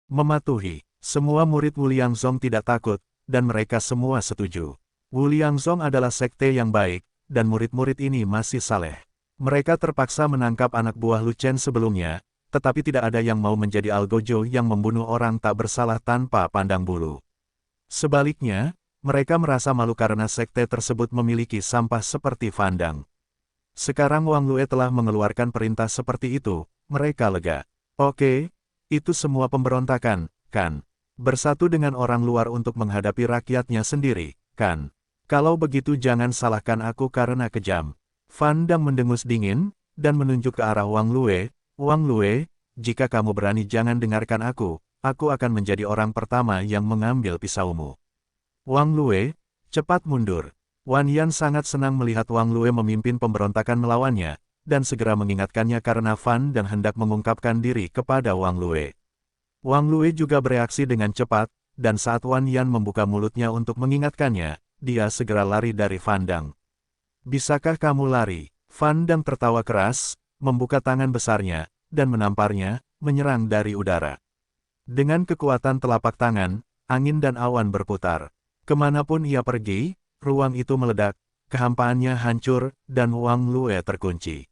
Mematuhi. Semua murid Wu Liangzong tidak takut, dan mereka semua setuju. Wu Liangzong adalah sekte yang baik, dan murid-murid ini masih saleh. Mereka terpaksa menangkap anak buah Lu Chen sebelumnya, tetapi tidak ada yang mau menjadi algojo yang membunuh orang tak bersalah tanpa pandang bulu. Sebaliknya, mereka merasa malu karena sekte tersebut memiliki sampah seperti Fandang. Sekarang Wang Lue telah mengeluarkan perintah seperti itu, mereka lega. Oke, itu semua pemberontakan, kan? Bersatu dengan orang luar untuk menghadapi rakyatnya sendiri, kan? Kalau begitu jangan salahkan aku karena kejam. Fandang mendengus dingin, dan menunjuk ke arah Wang Lue. Wang Lue, jika kamu berani jangan dengarkan aku akan menjadi orang pertama yang mengambil pisaumu. Wang Lue, cepat mundur. Wan Yan sangat senang melihat Wang Lue memimpin pemberontakan melawannya, dan segera mengingatkannya karena Fan dan hendak mengungkapkan diri kepada Wang Lue. Wang Lue juga bereaksi dengan cepat, dan saat Wan Yan membuka mulutnya untuk mengingatkannya, dia segera lari dari Fandang. Bisakah kamu lari? Fandang tertawa keras, membuka tangan besarnya, dan menamparnya, menyerang dari udara. Dengan kekuatan telapak tangan, angin dan awan berputar. Kemanapun ia pergi, ruang itu meledak, kehampaannya hancur, dan Wang Lue terkunci.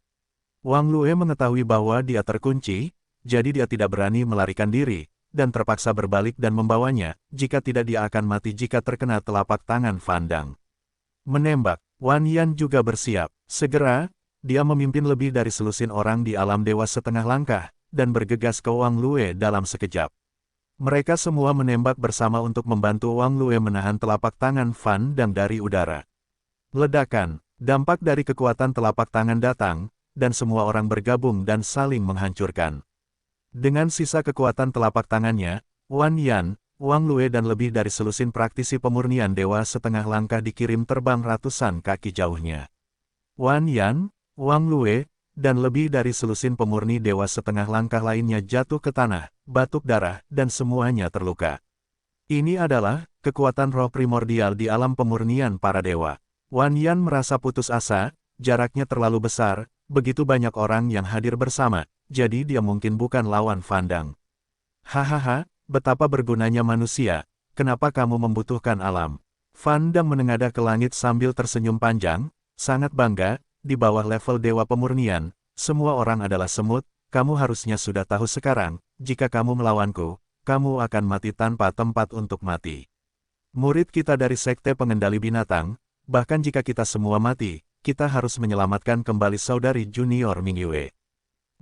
Wang Lue mengetahui bahwa dia terkunci, jadi dia tidak berani melarikan diri, dan terpaksa berbalik dan membawanya, jika tidak dia akan mati jika terkena telapak tangan Fandang. Menembak, Wan Yan juga bersiap. Segera, dia memimpin lebih dari selusin orang di alam dewa setengah langkah, dan bergegas ke Wang Lue dalam sekejap. Mereka semua menembak bersama untuk membantu Wang Lue menahan telapak tangan Fandang dari udara. Ledakan, dampak dari kekuatan telapak tangan datang, dan semua orang bergabung dan saling menghancurkan. Dengan sisa kekuatan telapak tangannya, Wan Yan, Wang Lue dan lebih dari selusin praktisi pemurnian dewa setengah langkah dikirim terbang ratusan kaki jauhnya. Wan Yan, Wang Lue, dan lebih dari selusin pemurni dewa setengah langkah lainnya jatuh ke tanah, batuk darah, dan semuanya terluka. Ini adalah kekuatan roh primordial di alam pemurnian para dewa. Wan Yan merasa putus asa, jaraknya terlalu besar, begitu banyak orang yang hadir bersama, jadi dia mungkin bukan lawan Fandang. Hahaha, betapa bergunanya manusia, kenapa kamu membutuhkan alam? Fandang menengadah ke langit sambil tersenyum panjang, sangat bangga, di bawah level dewa pemurnian, semua orang adalah semut, kamu harusnya sudah tahu sekarang, jika kamu melawanku, kamu akan mati tanpa tempat untuk mati. Murid kita dari sekte pengendali binatang, bahkan jika kita semua mati, kita harus menyelamatkan kembali saudari junior Ming Yue.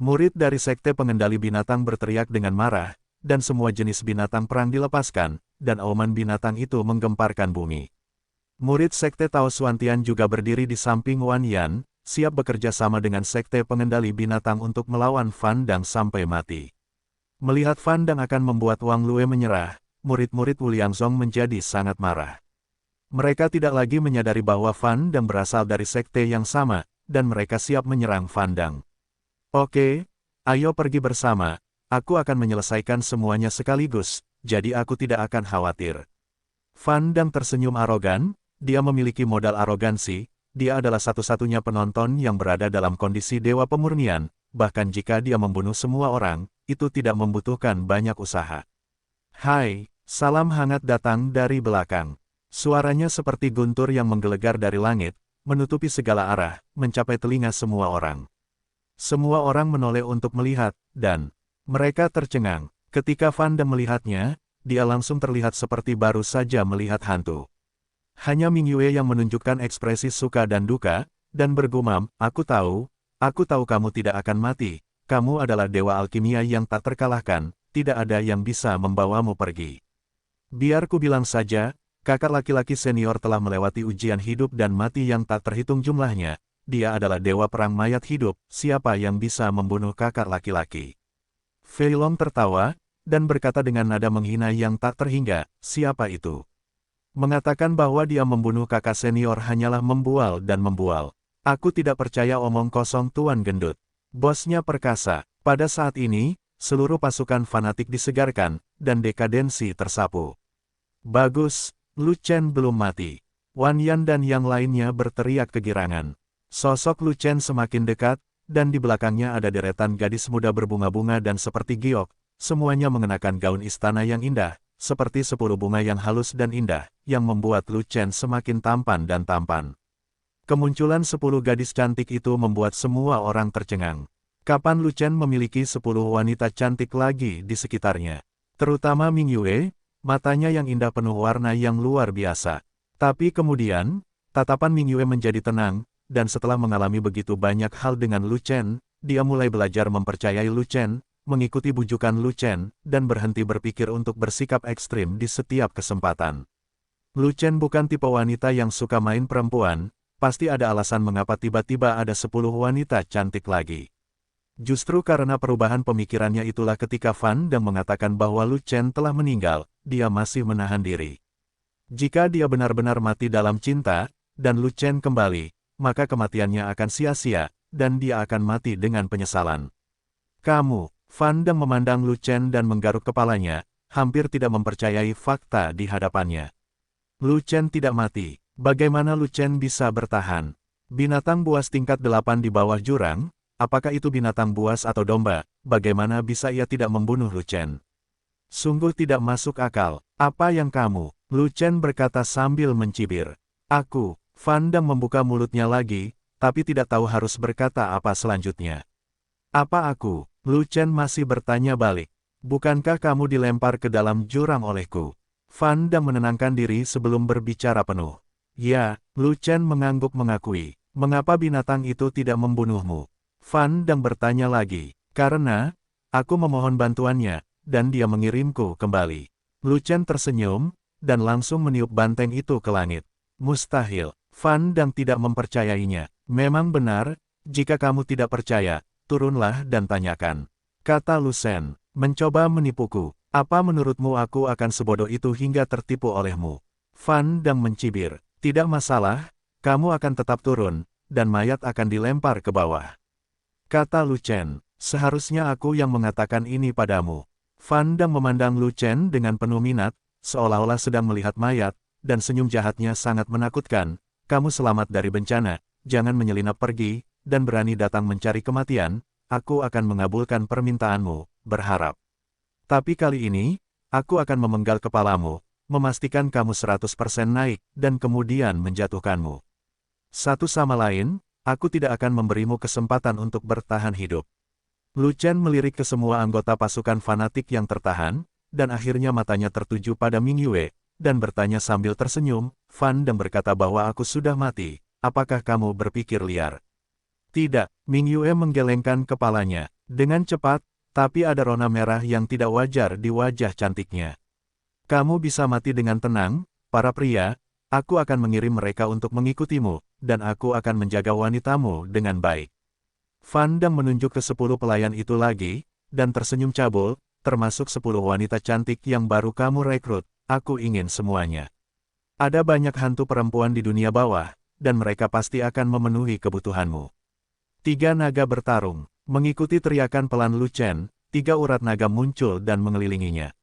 Murid dari sekte pengendali binatang berteriak dengan marah, dan semua jenis binatang perang dilepaskan, dan auman binatang itu menggemparkan bumi. Murid sekte Tao Xuantian juga berdiri di samping Wan Yan, siap bekerja sama dengan sekte pengendali binatang untuk melawan Fandang sampai mati. Melihat Fandang akan membuat Wang Lue menyerah, murid-murid Wu Liangzong menjadi sangat marah. Mereka tidak lagi menyadari bahwa Fandang berasal dari sekte yang sama, dan mereka siap menyerang Fandang. Oke, ayo pergi bersama, aku akan menyelesaikan semuanya sekaligus, jadi aku tidak akan khawatir. Fandang tersenyum arogan, dia memiliki modal arogansi, dia adalah satu-satunya penonton yang berada dalam kondisi dewa pemurnian, bahkan jika dia membunuh semua orang, itu tidak membutuhkan banyak usaha. Hai, salam hangat datang dari belakang. Suaranya seperti guntur yang menggelegar dari langit, menutupi segala arah, mencapai telinga semua orang. Semua orang menoleh untuk melihat, dan mereka tercengang. Ketika Fandang melihatnya, dia langsung terlihat seperti baru saja melihat hantu. Hanya Ming Yue yang menunjukkan ekspresi suka dan duka, dan bergumam, aku tahu kamu tidak akan mati, kamu adalah dewa alkimia yang tak terkalahkan, tidak ada yang bisa membawamu pergi. Biar ku bilang saja, kakak laki-laki senior telah melewati ujian hidup dan mati yang tak terhitung jumlahnya, dia adalah dewa perang mayat hidup, siapa yang bisa membunuh kakak laki-laki? Fei Long tertawa, dan berkata dengan nada menghina yang tak terhingga, siapa itu? Mengatakan bahwa dia membunuh kakak senior hanyalah membual dan membual. Aku tidak percaya omong kosong Tuan Gendut. Bosnya perkasa. Pada saat ini, seluruh pasukan fanatik disegarkan, dan dekadensi tersapu. Bagus, Lu Chen belum mati. Wan Yan dan yang lainnya berteriak kegirangan. Sosok Lu Chen semakin dekat, dan di belakangnya ada deretan gadis muda berbunga-bunga dan seperti giok, Semuanya mengenakan gaun istana yang indah, seperti 10 bunga yang halus dan indah, yang membuat Lu Chen semakin tampan dan tampan. Kemunculan 10 gadis cantik itu membuat semua orang tercengang. Kapan Lu Chen memiliki 10 wanita cantik lagi di sekitarnya? Terutama Ming Yue, matanya yang indah penuh warna yang luar biasa. Tapi kemudian, tatapan Ming Yue menjadi tenang, dan setelah mengalami begitu banyak hal dengan Lu Chen, dia mulai belajar mempercayai Lu Chen, mengikuti bujukan Lu Chen, dan berhenti berpikir untuk bersikap ekstrim di setiap kesempatan. Lu Chen bukan tipe wanita yang suka main perempuan, pasti ada alasan mengapa tiba-tiba ada 10 wanita cantik lagi. Justru karena perubahan pemikirannya itulah ketika Fan Dang mengatakan bahwa Lu Chen telah meninggal, dia masih menahan diri. Jika dia benar-benar mati dalam cinta, dan Lu Chen kembali, maka kematiannya akan sia-sia, dan dia akan mati dengan penyesalan. Kamu, Fan Dang memandang Lu Chen dan menggaruk kepalanya, hampir tidak mempercayai fakta di hadapannya. Lu Chen tidak mati. Bagaimana Lu Chen bisa bertahan? Binatang buas tingkat 8 di bawah jurang? Apakah itu binatang buas atau domba? Bagaimana bisa ia tidak membunuh Lu Chen? Sungguh tidak masuk akal. Apa yang kamu? Lu Chen berkata sambil mencibir. Aku. Fan Dang membuka mulutnya lagi, tapi tidak tahu harus berkata apa selanjutnya. Apa aku? Lu Chen masih bertanya balik. Bukankah kamu dilempar ke dalam jurang olehku? Fan Dang menenangkan diri sebelum berbicara penuh. Ya, Lu Chen mengangguk mengakui. Mengapa binatang itu tidak membunuhmu? Fan Dang bertanya lagi. Karena, aku memohon bantuannya, dan dia mengirimku kembali. Lu Chen tersenyum, dan langsung meniup banteng itu ke langit. Mustahil. Fan Dang tidak mempercayainya. Memang benar, jika kamu tidak percaya, turunlah dan tanyakan. Kata Lu Chen, mencoba menipuku. Apa menurutmu aku akan sebodoh itu hingga tertipu olehmu? Fan Dang mencibir. Tidak masalah, kamu akan tetap turun, dan mayat akan dilempar ke bawah. Kata Lu Chen, seharusnya aku yang mengatakan ini padamu. Fan Dang memandang Lu Chen dengan penuh minat, seolah-olah sedang melihat mayat, dan senyum jahatnya sangat menakutkan. Kamu selamat dari bencana, jangan menyelinap pergi, dan berani datang mencari kematian, aku akan mengabulkan permintaanmu, berharap. Tapi kali ini, aku akan memenggal kepalamu, memastikan kamu 100% naik, dan kemudian menjatuhkanmu. Satu sama lain, aku tidak akan memberimu kesempatan untuk bertahan hidup. Lu Chen melirik ke semua anggota pasukan fanatik yang tertahan, dan akhirnya matanya tertuju pada Ming Yue, dan bertanya sambil tersenyum, Fan Dang berkata bahwa aku sudah mati, apakah kamu berpikir liar? Tidak, Ming Yue menggelengkan kepalanya, dengan cepat, tapi ada rona merah yang tidak wajar di wajah cantiknya. Kamu bisa mati dengan tenang, para pria, aku akan mengirim mereka untuk mengikutimu, dan aku akan menjaga wanitamu dengan baik. Fan Dang menunjuk ke 10 pelayan itu lagi, dan tersenyum cabul, termasuk 10 wanita cantik yang baru kamu rekrut, aku ingin semuanya. Ada banyak hantu perempuan di dunia bawah, dan mereka pasti akan memenuhi kebutuhanmu. 3 naga bertarung, mengikuti teriakan pelan Lu Chen, 3 urat naga muncul dan mengelilinginya.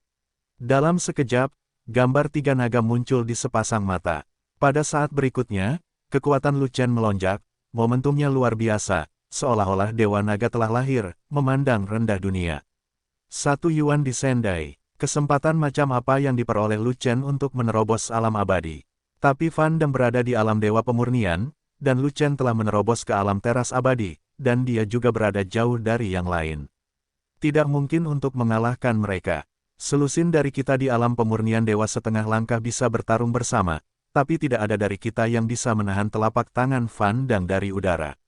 Dalam sekejap, gambar 3 naga muncul di sepasang mata. Pada saat berikutnya, kekuatan Lu Chen melonjak, momentumnya luar biasa, seolah-olah Dewa Naga telah lahir, memandang rendah dunia. 1 yuan di Sendai, kesempatan macam apa yang diperoleh Lu Chen untuk menerobos alam abadi. Tapi Fan Dang berada di alam Dewa Pemurnian, dan Lu Chen telah menerobos ke alam teras abadi, dan dia juga berada jauh dari yang lain. Tidak mungkin untuk mengalahkan mereka. Selusin dari kita di alam pemurnian dewa setengah langkah bisa bertarung bersama, tapi tidak ada dari kita yang bisa menahan telapak tangan Fan Dang dari udara.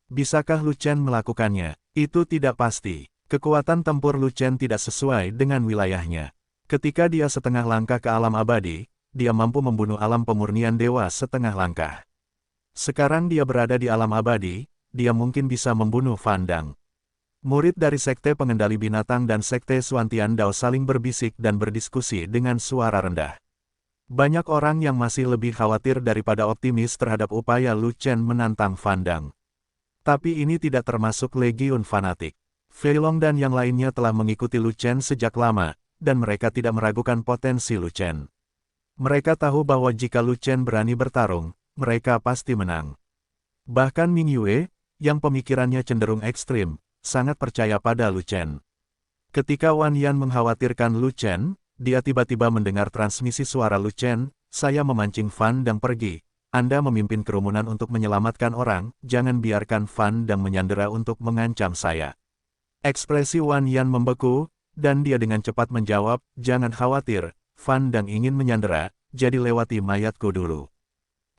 Bisakah Lu Chen melakukannya? Itu tidak pasti. Kekuatan tempur Lu Chen tidak sesuai dengan wilayahnya. Ketika dia setengah langkah ke alam abadi, dia mampu membunuh alam pemurnian dewa setengah langkah. Sekarang dia berada di alam abadi, dia mungkin bisa membunuh Fan Dang. Murid dari Sekte Pengendali Binatang dan Sekte Suantian Dao saling berbisik dan berdiskusi dengan suara rendah. Banyak orang yang masih lebih khawatir daripada optimis terhadap upaya Lu Chen menantang Fan Dang. Tapi ini tidak termasuk legiun fanatik. Fei Long dan yang lainnya telah mengikuti Lu Chen sejak lama, dan mereka tidak meragukan potensi Lu Chen. Mereka tahu bahwa jika Lu Chen berani bertarung, mereka pasti menang. Bahkan Ming Yue, yang pemikirannya cenderung ekstrim, sangat percaya pada Lu Chen. Ketika Wan Yan mengkhawatirkan Lu Chen, dia tiba-tiba mendengar transmisi suara Lu Chen, "Saya memancing Fan Dang pergi. Anda memimpin kerumunan untuk menyelamatkan orang, jangan biarkan Fan Dang menyandera untuk mengancam saya." Ekspresi Wan Yan membeku, dan dia dengan cepat menjawab, "Jangan khawatir, Fan Dang ingin menyandera, jadi lewati mayatku dulu.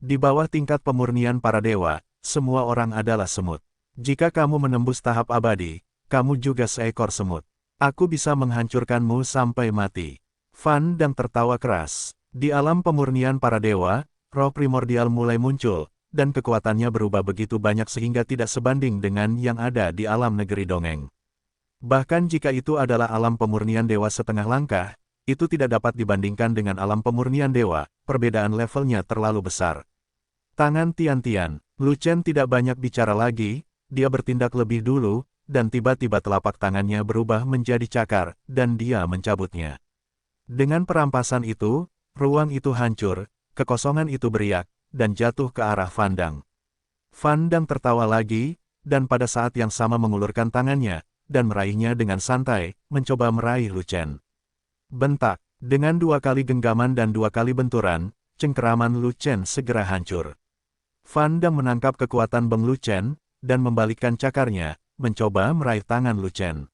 Di bawah tingkat pemurnian para dewa, semua orang adalah semut. Jika kamu menembus tahap abadi, kamu juga seekor semut. Aku bisa menghancurkanmu sampai mati." Fan Dang tertawa keras. Di alam pemurnian para dewa, roh primordial mulai muncul, dan kekuatannya berubah begitu banyak sehingga tidak sebanding dengan yang ada di alam negeri dongeng. Bahkan jika itu adalah alam pemurnian dewa setengah langkah, itu tidak dapat dibandingkan dengan alam pemurnian dewa, perbedaan levelnya terlalu besar. Tangan Tian-Tian, Lu Chen tidak banyak bicara lagi, dia bertindak lebih dulu, dan tiba-tiba telapak tangannya berubah menjadi cakar, dan dia mencabutnya. Dengan perampasan itu, ruang itu hancur, kekosongan itu beriak, dan jatuh ke arah Fan Dang. Fan Dang tertawa lagi, dan pada saat yang sama mengulurkan tangannya, dan meraihnya dengan santai, mencoba meraih Lu Chen. Bentak, dengan 2 kali genggaman dan 2 kali benturan, cengkeraman Lu Chen segera hancur. Fan Dang menangkap kekuatan Beng Lu Chen, dan membalikkan cakarnya, mencoba meraih tangan Lu Chen.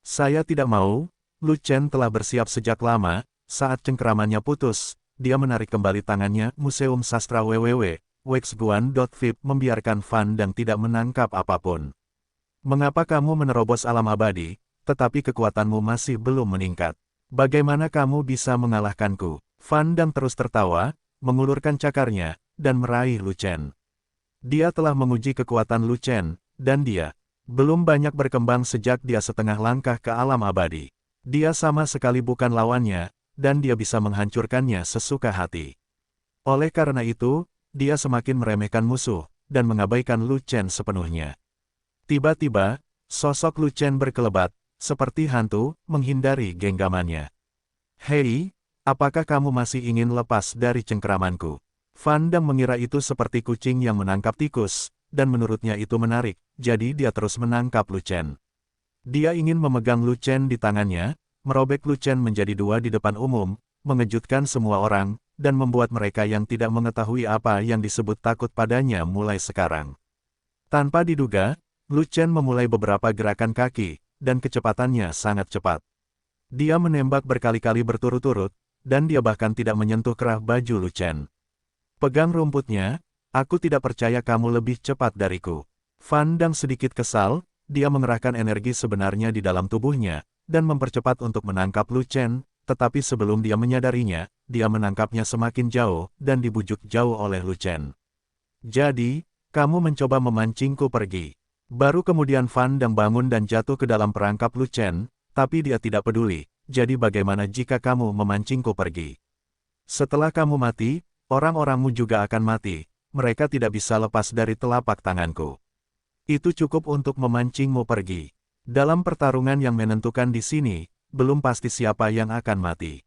"Saya tidak mau." Lu Chen telah bersiap sejak lama, saat cengkeramannya putus, dia menarik kembali tangannya. Museum Sastra www.wexguan.vip membiarkan Fan Dang tidak menangkap apapun. "Mengapa kamu menerobos alam abadi, tetapi kekuatanmu masih belum meningkat? Bagaimana kamu bisa mengalahkanku?" Fan Dang terus tertawa, mengulurkan cakarnya, dan meraih Lu Chen. Dia telah menguji kekuatan Lu Chen, dan dia belum banyak berkembang sejak dia setengah langkah ke alam abadi. Dia sama sekali bukan lawannya, dan dia bisa menghancurkannya sesuka hati. Oleh karena itu, dia semakin meremehkan musuh, dan mengabaikan Lu Chen sepenuhnya. Tiba-tiba, sosok Lu Chen berkelebat, seperti hantu, menghindari genggamannya. "Hei, apakah kamu masih ingin lepas dari cengkeramanku?" Fan Dang mengira itu seperti kucing yang menangkap tikus, dan menurutnya itu menarik, jadi dia terus menangkap Lu Chen. Dia ingin memegang Lu Chen di tangannya, merobek Lu Chen menjadi 2 di depan umum, mengejutkan semua orang, dan membuat mereka yang tidak mengetahui apa yang disebut takut padanya mulai sekarang. Tanpa diduga, Lu Chen memulai beberapa gerakan kaki, dan kecepatannya sangat cepat. Dia menembak berkali-kali berturut-turut, dan dia bahkan tidak menyentuh kerah baju Lu Chen. "Pegang rumputnya, aku tidak percaya kamu lebih cepat dariku." Fan Dang sedikit kesal, dia mengerahkan energi sebenarnya di dalam tubuhnya, dan mempercepat untuk menangkap Lu Chen, tetapi sebelum dia menyadarinya, dia menangkapnya semakin jauh, dan dibujuk jauh oleh Lu Chen. "Jadi, kamu mencoba memancingku pergi." Baru kemudian Fan Dang bangun dan jatuh ke dalam perangkap Lu Chen, tapi dia tidak peduli, "Jadi bagaimana jika kamu memancingku pergi? Setelah kamu mati, orang-orangmu juga akan mati, mereka tidak bisa lepas dari telapak tanganku. Itu cukup untuk memancingmu pergi." Dalam pertarungan yang menentukan di sini, belum pasti siapa yang akan mati.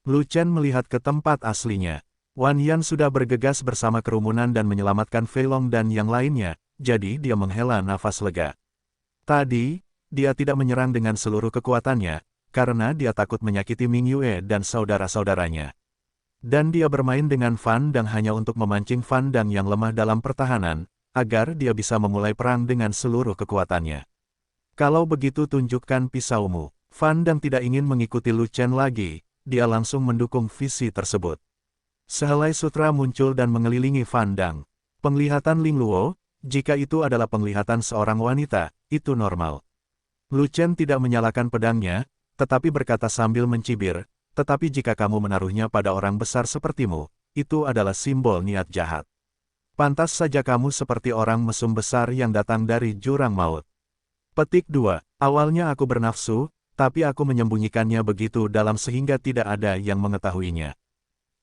Lu Chen melihat ke tempat aslinya. Wan Yan sudah bergegas bersama kerumunan dan menyelamatkan Fei Long dan yang lainnya, jadi dia menghela nafas lega. Tadi, dia tidak menyerang dengan seluruh kekuatannya, karena dia takut menyakiti Ming Yue dan saudara-saudaranya. Dan dia bermain dengan Fan Dang hanya untuk memancing Fan Dang yang lemah dalam pertahanan, agar dia bisa memulai perang dengan seluruh kekuatannya. "Kalau begitu tunjukkan pisaumu." Fan Dang tidak ingin mengikuti Lu Chen lagi, dia langsung mendukung visi tersebut. Sehelai sutra muncul dan mengelilingi Fan Dang. Penglihatan Ling Luo, jika itu adalah penglihatan seorang wanita, itu normal. Lu Chen tidak menyalakan pedangnya, tetapi berkata sambil mencibir, "Tetapi jika kamu menaruhnya pada orang besar sepertimu, itu adalah simbol niat jahat. Pantas saja kamu seperti orang mesum besar yang datang dari jurang maut." Petik 2. Awalnya aku bernafsu, tapi aku menyembunyikannya begitu dalam sehingga tidak ada yang mengetahuinya.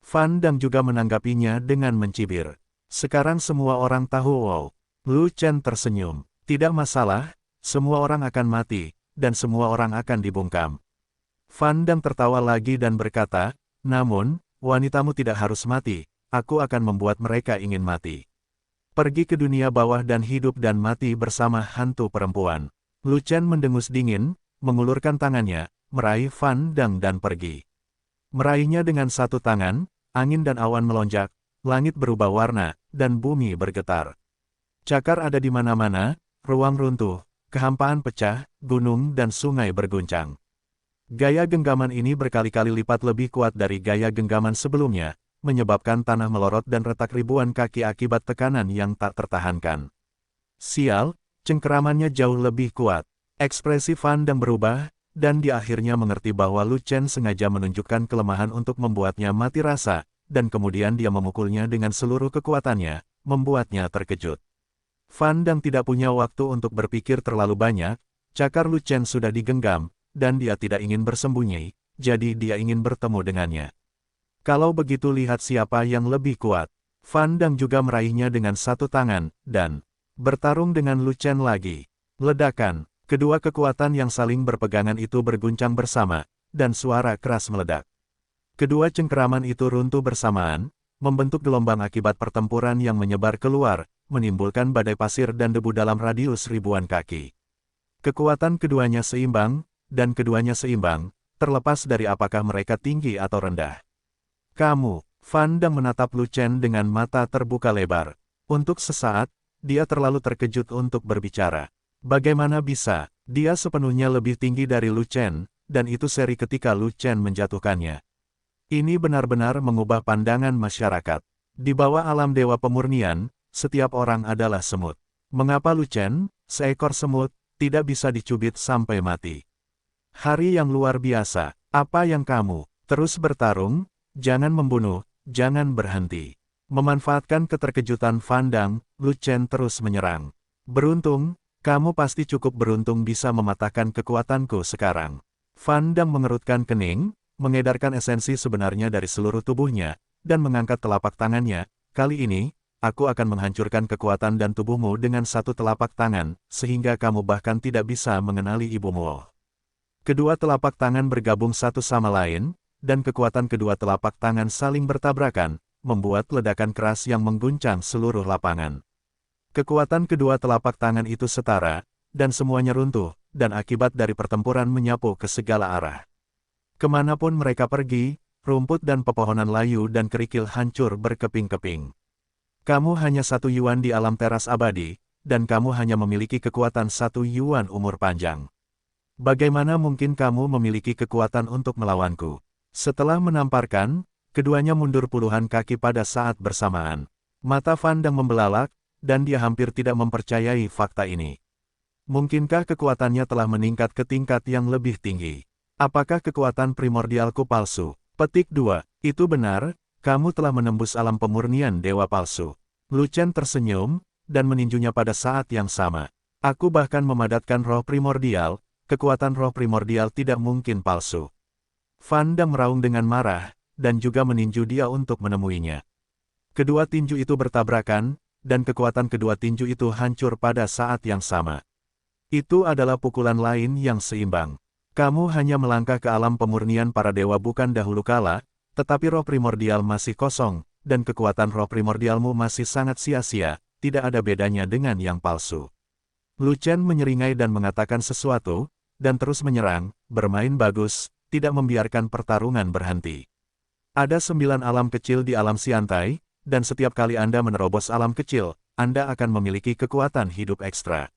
Fan Dang juga menanggapinya dengan mencibir. "Sekarang semua orang tahu." Wow. Lu Chen tersenyum. "Tidak masalah, semua orang akan mati, dan semua orang akan dibungkam." Fan Dang tertawa lagi dan berkata, "Namun, wanitamu tidak harus mati, aku akan membuat mereka ingin mati. Pergi ke dunia bawah dan hidup dan mati bersama hantu perempuan." Lu Chen mendengus dingin, mengulurkan tangannya, meraih Fan Dang dan pergi. Meraihnya dengan satu tangan, angin dan awan melonjak, langit berubah warna, dan bumi bergetar. Cakar ada di mana-mana, ruang runtuh, kehampaan pecah, gunung dan sungai berguncang. Gaya genggaman ini berkali-kali lipat lebih kuat dari gaya genggaman sebelumnya, menyebabkan tanah melorot dan retak ribuan kaki akibat tekanan yang tak tertahankan. Sial, cengkeramannya jauh lebih kuat. Ekspresi Fan Dang berubah, dan dia akhirnya mengerti bahwa Lu Chen sengaja menunjukkan kelemahan untuk membuatnya mati rasa, dan kemudian dia memukulnya dengan seluruh kekuatannya, membuatnya terkejut. Fan Dang tidak punya waktu untuk berpikir terlalu banyak, cakar Lu Chen sudah digenggam, dan dia tidak ingin bersembunyi, jadi dia ingin bertemu dengannya. Kalau begitu lihat siapa yang lebih kuat. Fan Dang juga meraihnya dengan satu tangan, dan bertarung dengan Lu Chen lagi. Ledakan, kedua kekuatan yang saling berpegangan itu berguncang bersama, dan suara keras meledak. Kedua cengkeraman itu runtuh bersamaan, membentuk gelombang akibat pertempuran yang menyebar keluar, menimbulkan badai pasir dan debu dalam radius ribuan kaki. Kekuatan keduanya seimbang, dan keduanya seimbang, terlepas dari apakah mereka tinggi atau rendah. Kamu, Fan Dang menatap Lu Chen dengan mata terbuka lebar. Untuk sesaat, dia terlalu terkejut untuk berbicara. Bagaimana bisa, dia sepenuhnya lebih tinggi dari Lu Chen, dan itu seri ketika Lu Chen menjatuhkannya. Ini benar-benar mengubah pandangan masyarakat. Di bawah alam dewa pemurnian, setiap orang adalah semut. Mengapa Lu Chen, seekor semut, tidak bisa dicubit sampai mati? Hari yang luar biasa, apa yang kamu, terus bertarung, jangan membunuh, jangan berhenti. Memanfaatkan keterkejutan Fan Dang, Lu Chen terus menyerang. Beruntung, kamu pasti cukup beruntung bisa mematahkan kekuatanku sekarang. Fan Dang mengerutkan kening, mengedarkan esensi sebenarnya dari seluruh tubuhnya, dan mengangkat telapak tangannya. Kali ini, aku akan menghancurkan kekuatan dan tubuhmu dengan satu telapak tangan, sehingga kamu bahkan tidak bisa mengenali ibumu. Kedua telapak tangan bergabung satu sama lain, dan kekuatan kedua telapak tangan saling bertabrakan, membuat ledakan keras yang mengguncang seluruh lapangan. Kekuatan kedua telapak tangan itu setara, dan semuanya runtuh, dan akibat dari pertempuran menyapu ke segala arah. Kemanapun mereka pergi, rumput dan pepohonan layu dan kerikil hancur berkeping-keping. Kamu hanya satu yuan di alam teras abadi, dan kamu hanya memiliki kekuatan satu yuan umur panjang. Bagaimana mungkin kamu memiliki kekuatan untuk melawanku? Setelah menamparkan, keduanya mundur puluhan kaki pada saat bersamaan. Mata Fan Dang membelalak, dan dia hampir tidak mempercayai fakta ini. Mungkinkah kekuatannya telah meningkat ke tingkat yang lebih tinggi? Apakah kekuatan primordialku palsu? Petik 2. Itu benar, kamu telah menembus alam pemurnian dewa palsu. Lu Chen tersenyum, dan meninjunya pada saat yang sama. Aku bahkan memadatkan roh primordial, kekuatan roh primordial tidak mungkin palsu. Fan Dang meraung dengan marah, dan juga meninju dia untuk menemuinya. Kedua tinju itu bertabrakan, dan kekuatan kedua tinju itu hancur pada saat yang sama. Itu adalah pukulan lain yang seimbang. Kamu hanya melangkah ke alam pemurnian para dewa bukan dahulu kala, tetapi roh primordial masih kosong, dan kekuatan roh primordialmu masih sangat sia-sia, tidak ada bedanya dengan yang palsu. Lu Chen menyeringai dan mengatakan sesuatu, dan terus menyerang, bermain bagus, tidak membiarkan pertarungan berhenti. Ada 9 alam kecil di alam Siantai, dan setiap kali Anda menerobos alam kecil, Anda akan memiliki kekuatan hidup ekstra.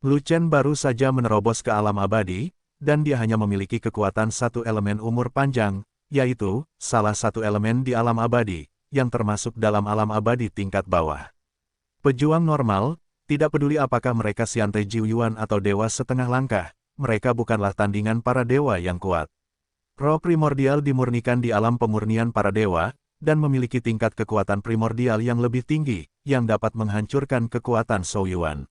Lu Chen baru saja menerobos ke alam abadi, dan dia hanya memiliki kekuatan satu elemen umur panjang, yaitu, salah satu elemen di alam abadi, yang termasuk dalam alam abadi tingkat bawah. Pejuang normal, tidak peduli apakah mereka Siantai Jiuyuan atau dewa setengah langkah, mereka bukanlah tandingan para dewa yang kuat. Roh primordial dimurnikan di alam pemurnian para dewa, dan memiliki tingkat kekuatan primordial yang lebih tinggi, yang dapat menghancurkan kekuatan Souyuan.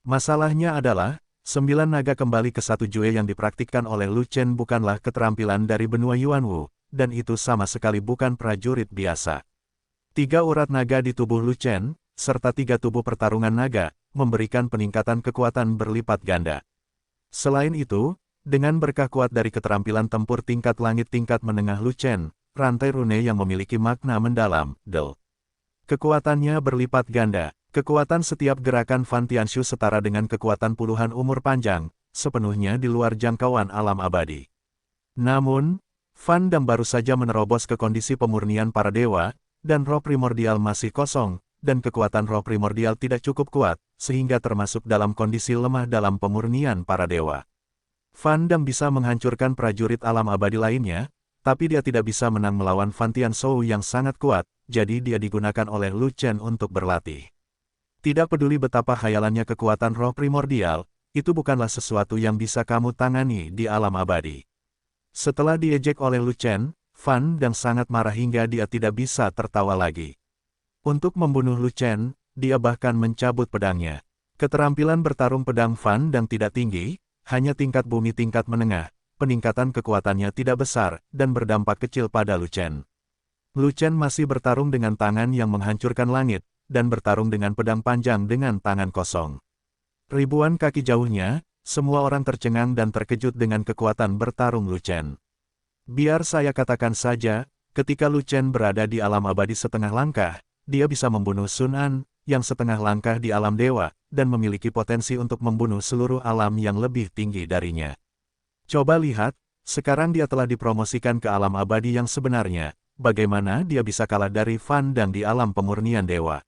Masalahnya adalah, 9 naga kembali ke satu jue yang dipraktikkan oleh Lu Chen bukanlah keterampilan dari benua Yuanwu, dan itu sama sekali bukan prajurit biasa. 3 urat naga di tubuh Lu Chen, serta 3 tubuh pertarungan naga, memberikan peningkatan kekuatan berlipat ganda. Selain itu, dengan berkah kuat dari keterampilan tempur tingkat langit tingkat menengah Lu Chen, rantai rune yang memiliki makna mendalam, kekuatannya berlipat ganda. Kekuatan setiap gerakan Fan Tianshu setara dengan kekuatan puluhan umur panjang, sepenuhnya di luar jangkauan alam abadi. Namun, Fan Dang baru saja menerobos ke kondisi pemurnian para dewa, dan roh primordial masih kosong, dan kekuatan roh primordial tidak cukup kuat, sehingga termasuk dalam kondisi lemah dalam pemurnian para dewa. Fan Dang bisa menghancurkan prajurit alam abadi lainnya, tapi dia tidak bisa menang melawan Fan Tianzhou yang sangat kuat, jadi dia digunakan oleh Lu Chen untuk berlatih. Tidak peduli betapa khayalannya kekuatan roh primordial, itu bukanlah sesuatu yang bisa kamu tangani di alam abadi. Setelah diejek oleh Lu Chen, Fan Dang sangat marah hingga dia tidak bisa tertawa lagi. Untuk membunuh Lu Chen, dia bahkan mencabut pedangnya. Keterampilan bertarung pedang Fan Dang tidak tinggi, hanya tingkat bumi tingkat menengah, peningkatan kekuatannya tidak besar, dan berdampak kecil pada Lu Chen. Lu Chen masih bertarung dengan tangan yang menghancurkan langit, dan bertarung dengan pedang panjang dengan tangan kosong. Ribuan kaki jauhnya, semua orang tercengang dan terkejut dengan kekuatan bertarung Lu Chen. Biar saya katakan saja, ketika Lu Chen berada di alam abadi setengah langkah, dia bisa membunuh Sun An, yang setengah langkah di alam dewa, dan memiliki potensi untuk membunuh seluruh alam yang lebih tinggi darinya. Coba lihat, sekarang dia telah dipromosikan ke alam abadi yang sebenarnya, bagaimana dia bisa kalah dari Fan Dang di alam pemurnian dewa.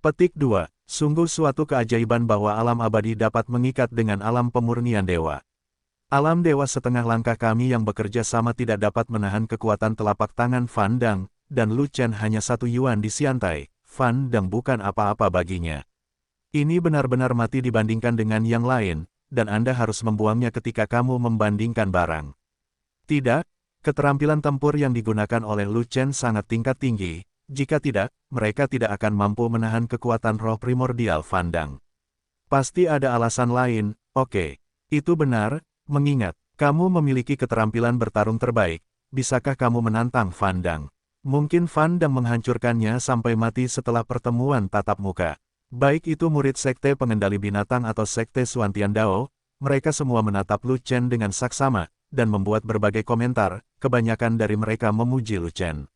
Petik 2. Sungguh suatu keajaiban bahwa alam abadi dapat mengikat dengan alam pemurnian dewa. Alam dewa setengah langkah kami yang bekerja sama tidak dapat menahan kekuatan telapak tangan Fan Dang, dan Lu Chen hanya 1 yuan di Xiantai, Fan Dang bukan apa-apa baginya. Ini benar-benar mati dibandingkan dengan yang lain, dan Anda harus membuangnya ketika kamu membandingkan barang. Tidak, keterampilan tempur yang digunakan oleh Lu Chen sangat tingkat tinggi, jika tidak, mereka tidak akan mampu menahan kekuatan roh primordial Fan Dang. Pasti ada alasan lain, oke. Itu benar, mengingat, kamu memiliki keterampilan bertarung terbaik, bisakah kamu menantang Fan Dang? Mungkin Fan Dang menghancurkannya sampai mati setelah pertemuan tatap muka. Baik itu murid Sekte Pengendali Binatang atau Sekte Xuantian Dao, mereka semua menatap Lu Chen dengan saksama, dan membuat berbagai komentar, kebanyakan dari mereka memuji Lu Chen.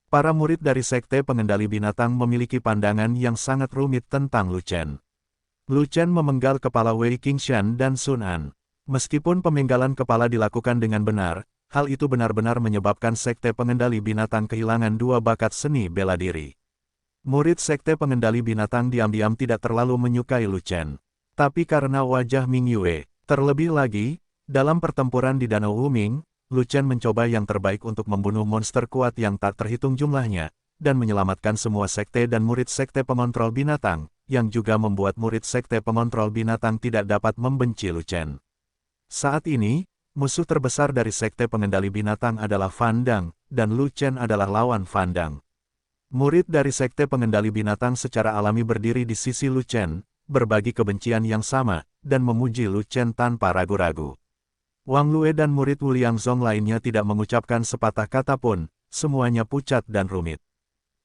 Para murid dari Sekte Pengendali Binatang memiliki pandangan yang sangat rumit tentang Lu Chen. Lu Chen memenggal kepala Wei Qingshan dan Sun An. Meskipun pemenggalan kepala dilakukan dengan benar, hal itu benar-benar menyebabkan Sekte Pengendali Binatang kehilangan 2 bakat seni bela diri. Murid Sekte Pengendali Binatang diam-diam tidak terlalu menyukai Lu Chen. Tapi karena wajah Ming Yue, terlebih lagi, dalam pertempuran di Danau Wuming, Lu Chen mencoba yang terbaik untuk membunuh monster kuat yang tak terhitung jumlahnya, dan menyelamatkan semua sekte dan murid Sekte Pengontrol Binatang, yang juga membuat murid Sekte Pengontrol Binatang tidak dapat membenci Lu Chen. Saat ini, musuh terbesar dari Sekte Pengendali Binatang adalah Fan Dang, dan Lu Chen adalah lawan Fan Dang. Murid dari Sekte Pengendali Binatang secara alami berdiri di sisi Lu Chen, berbagi kebencian yang sama, dan memuji Lu Chen tanpa ragu-ragu. Wang Lue dan murid Wu Liangzong lainnya tidak mengucapkan sepatah kata pun, semuanya pucat dan rumit.